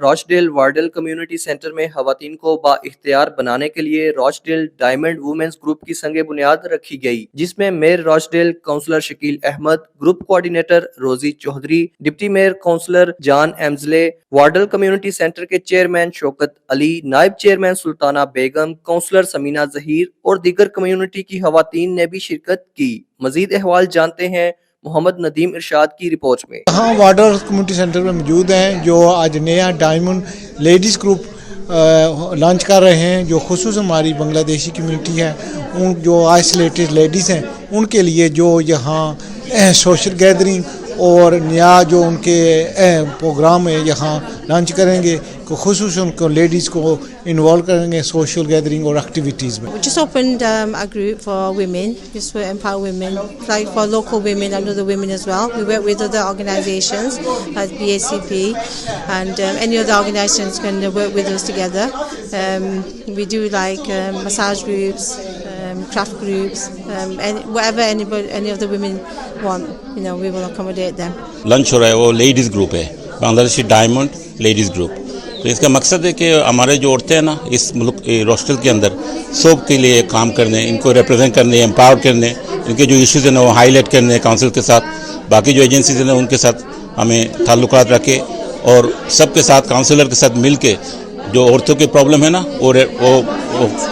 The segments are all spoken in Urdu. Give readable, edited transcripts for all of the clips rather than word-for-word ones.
روچڈیل وارڈل کمیونٹی سنٹر میں خواتین کو بااختیار بنانے کے لیے روزڈیل ڈائمند وویمنز گروپ کی سنگ بنیاد رکھی گئی، جس میں mayor Rochdale councillor Shakeel Ahmed, group coordinator Rosie Chaudhry, deputy mayor councillor John Emsley, Wardle community centre کے چئیرمن شوکت علی، نائب چئیرمن سلطانہ بیگم، کونسلر ثمینہ ظہیر اور دیگر کمیونٹی کی خواتین نے بھی شرکت کی۔ مزید احوال جانتے ہیں محمد ندیم ارشاد کی رپورٹ میں۔ ہاں وارڈل کمیونٹی سینٹر میں موجود ہیں جو آج نیا ڈائمند لیڈیز گروپ لانچ کر رہے ہیں، جو خصوصاً ہماری بنگلہ دیشی کمیونٹی ہے، ان جو آئسولیٹڈ لیڈیز ہیں ان کے لیے جو یہاں سوشل گیدرنگ اور نیا جو ان کے پروگرام ہے یہاں لانچ کریں گے، خصوصاً ان کو لیڈیز کو انوالو کریں گے سوشل گیدرنگ اور ایکٹیویٹیز میں۔ We just opened a group for women, just to empower women, like for local women and other women as well. We work with other organisations like BACP and any other organisations can work with us together. We do like massage groups, craft groups, and whatever any of the women want, we will accommodate them. Lunch ہو رہا ہے وہ لیڈیز گروپ ہے، بنگلہ دیشی ڈائمند لیڈیز گروپ۔ تو اس کا مقصد ہے کہ ہمارے جو عورتیں ہیں نا اس ملک روشٹل کے اندر سب کے لیے کام کرنے، ان کو ریپرزینٹ کرنے، امپاور کرنے، ان کے جو ایشوز ہیں وہ ہائی لائٹ کرنے کونسل کے ساتھ، باقی جو ایجنسیز ہیں ان کے ساتھ ہمیں تعلقات رکھے اور سب کے ساتھ کونسلر کے ساتھ مل کے جو عورتوں کے پرابلم ہے نا وہ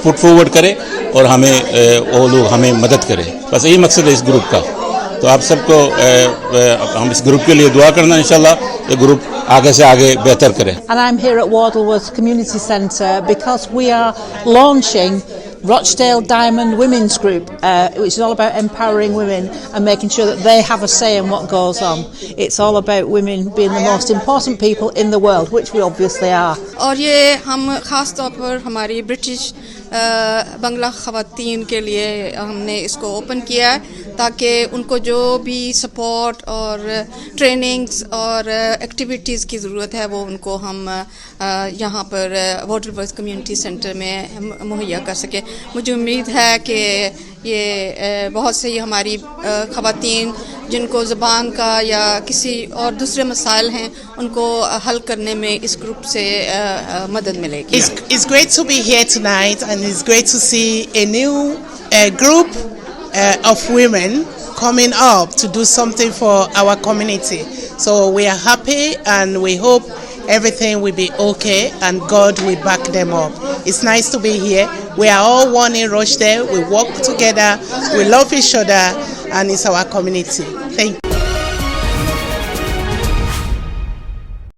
پٹ فارورڈ کرے اور ہمیں وہ لوگ ہمیں مدد کرے، بس یہی مقصد ہے اس گروپ کا۔ تو آپ سب کو ہم اس گروپ کے لیے دعا کرنا، انشاءاللہ یہ گروپ آگے سے آگے بہتر کرے۔ And I'm here at Wardle Community Centre because we are launching Rochdale Diamond Women's Group, which is all about empowering women and making sure that they have a say in what goes on. It's all about women being the most important people in the world, which we obviously are. اور یہ ہم خاص طور پر ہماری برٹش بنگلہ خواتین کے لیے ہم نے اس کو اوپن کیا ہے تاکہ ان کو جو بھی سپورٹ اور ٹریننگز اور ایکٹیویٹیز کی ضرورت ہے وہ ان کو ہم یہاں پر وارڈل کمیونٹی سینٹر میں مہیا کر سکیں۔ مجھے امید ہے کہ یہ بہت سے ہماری خواتین جن کو زبان کا یا کسی اور دوسرے مسائل ہیں ان کو حل کرنے میں اس گروپ سے مدد ملے گی۔ It's great to be here tonight and it's great to see a new group of women coming up to do something for our community. So we are happy and we hope everything will be okay and God will back them up. It's nice to be here. We are all one in Rochdale. We work together. We love each other and it's our community.